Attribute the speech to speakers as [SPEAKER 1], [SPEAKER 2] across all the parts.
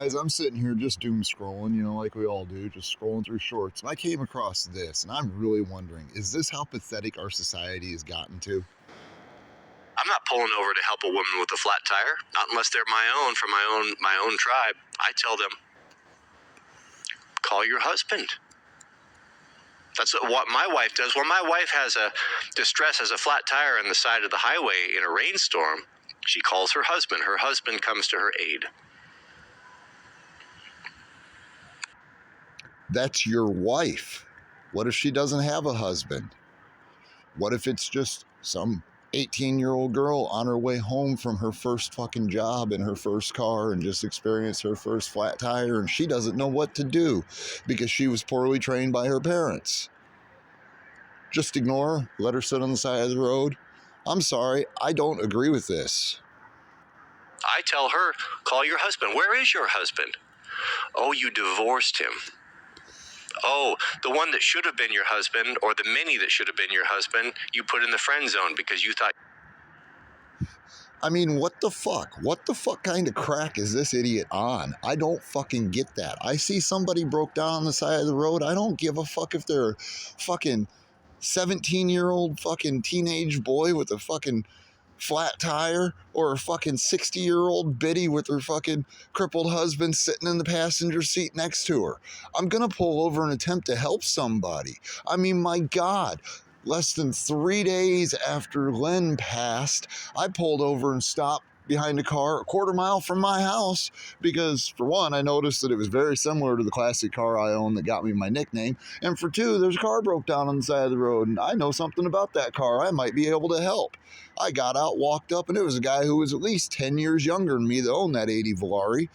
[SPEAKER 1] Guys, I'm sitting here just doom scrolling, like we all do, just scrolling through shorts, and I came across this, and I'm really wondering, is this how pathetic our society has gotten to?
[SPEAKER 2] I'm not pulling over to help a woman with a flat tire, not unless they're my own from my own tribe. I tell them, call your husband. That's what my wife does. When my wife has a distress, has a flat tire on the side of the highway in a rainstorm, she calls her husband. Her husband comes to her aid.
[SPEAKER 1] That's your wife. What if she doesn't have a husband? What if it's just some 18-year-old girl on her way home from her first fucking job in her first car and just experienced her first flat tire and she doesn't know what to do because she was poorly trained by her parents? Just ignore her, let her sit on the side of the road. I'm sorry, I don't agree with this.
[SPEAKER 2] I tell her, call your husband. Where is your husband? Oh, you divorced him. Oh, the one that should have been your husband, or the many that should have been your husband, you put in the friend zone because you thought.
[SPEAKER 1] I mean, what the fuck? What the fuck kind of crack is this idiot on? I don't fucking get that. I see somebody broke down on the side of the road. I don't give a fuck if they're fucking 17-year-old fucking teenage boy with a fucking flat tire or a fucking 60-year-old biddy with her fucking crippled husband sitting in the passenger seat next to her. I'm gonna pull over and attempt to help somebody. I mean, my God. Less than 3 days after Len passed, I pulled over and stopped behind a car a quarter mile from my house because, for one, I noticed that it was very similar to the classic car I own that got me my nickname, and for two, there's a car broke down on the side of the road, and I know something about that car. I might be able to help. I got out, walked up, and it was a guy who was at least 10 years younger than me that owned that 80 Volare,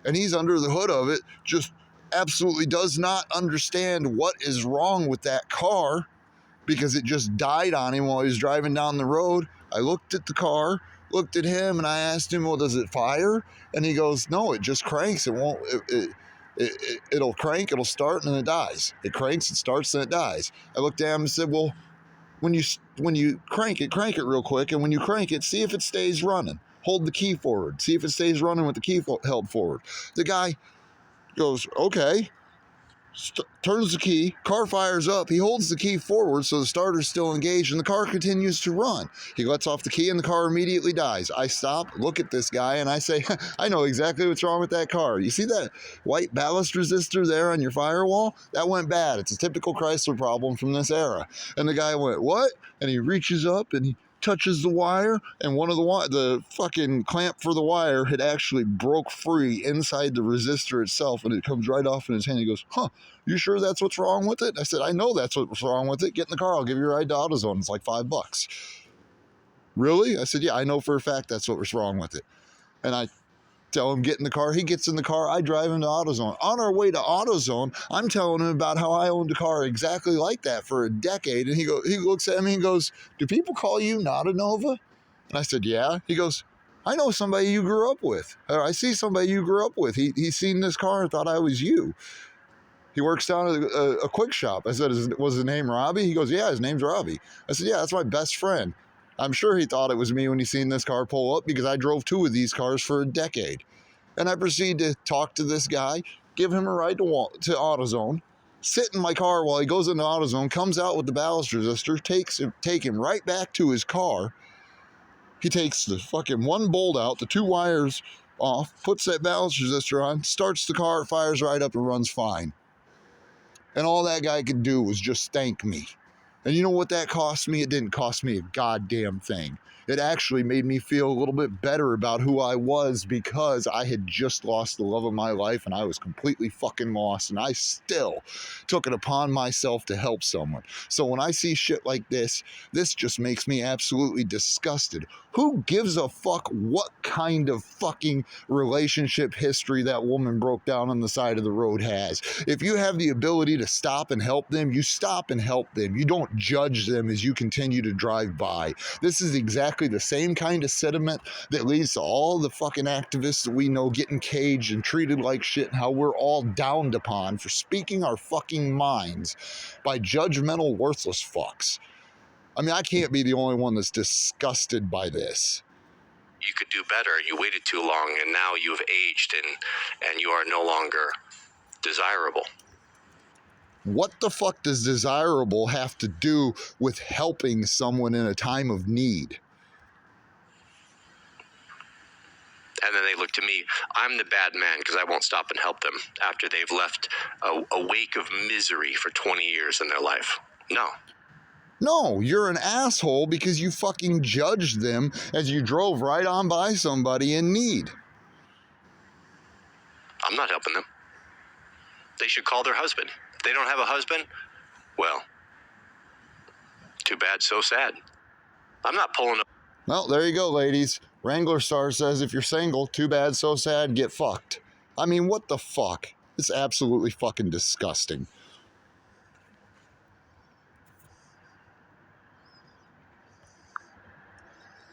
[SPEAKER 1] and he's under the hood of it, just absolutely does not understand what is wrong with that car because it just died on him while he was driving down the road. I looked at the car, looked at him, and I asked him, well, does it fire? And he goes, no, it just cranks. It won't, it'll crank, it'll start, and then it dies. It cranks, it starts, and it dies. I looked at him and said, well, when you crank it real quick, and when you crank it, see if it stays running. Hold the key forward. See if it stays running with the key held forward. The guy goes, okay. Turns the key, car fires up, he holds the key forward so the starter's still engaged and the car continues to run. He lets off the key and the car immediately dies. I stop, look at this guy, and I say, I know exactly what's wrong with that car. You see that white ballast resistor there on your firewall? That went bad. It's a typical Chrysler problem from this era. And the guy went, what? And he reaches up and he touches the wire, and one of the fucking clamp for the wire had actually broke free inside the resistor itself, and it comes right off in his hand. He goes, huh, you sure that's what's wrong with it? I said, I know that's what's wrong with it. Get in the car, I'll give you a ride to AutoZone. It's like $5. Really? I said, yeah, I know for a fact that's what was wrong with it. And I tell him get in the car. He gets in the car. I drive him to AutoZone. On our way to AutoZone, I'm telling him about how I owned a car exactly like that for a decade. And he looks at me and goes, do people call you Not a Nova? And I said, yeah. He goes, I know somebody you grew up with. Or I see somebody you grew up with. He's seen this car and thought I was you. He works down at a quick shop. I said, was his name Robbie? He goes, yeah, his name's Robbie. I said, yeah, that's my best friend. I'm sure he thought it was me when he seen this car pull up because I drove two of these cars for a decade. And I proceed to talk to this guy, give him a ride to AutoZone, sit in my car while he goes into AutoZone, comes out with the ballast resistor, take him right back to his car. He takes the fucking one bolt out, the two wires off, puts that ballast resistor on, starts the car, fires right up and runs fine. And all that guy could do was just thank me. And you know what that cost me? It didn't cost me a goddamn thing. It actually made me feel a little bit better about who I was because I had just lost the love of my life and I was completely fucking lost, and I still took it upon myself to help someone. So when I see shit like this just makes me absolutely disgusted. Who gives a fuck what kind of fucking relationship history that woman broke down on the side of the road has? If you have the ability to stop and help them, you stop and help them. You don't judge them as you continue to drive by. This is exactly the same kind of sentiment that leads to all the fucking activists that we know getting caged and treated like shit, and how we're all downed upon for speaking our fucking minds by judgmental, worthless fucks. I mean, I can't be the only one that's disgusted by this.
[SPEAKER 2] you could do better. You waited too long, and now you've aged, and you are no longer desirable.
[SPEAKER 1] What the fuck does desirable have to do with helping someone in a time of need?
[SPEAKER 2] And then they look to me, I'm the bad man because I won't stop and help them after they've left a wake of misery for 20 years in their life. No.
[SPEAKER 1] No, you're an asshole because you fucking judged them as you drove right on by somebody in need.
[SPEAKER 2] I'm not helping them. They should call their husband. If they don't have a husband, well, too bad, so sad. I'm not pulling up.
[SPEAKER 1] Well, there you go, ladies. Wrangler Star says if you're single, too bad, so sad, get fucked. I mean, what the fuck? It's absolutely fucking disgusting.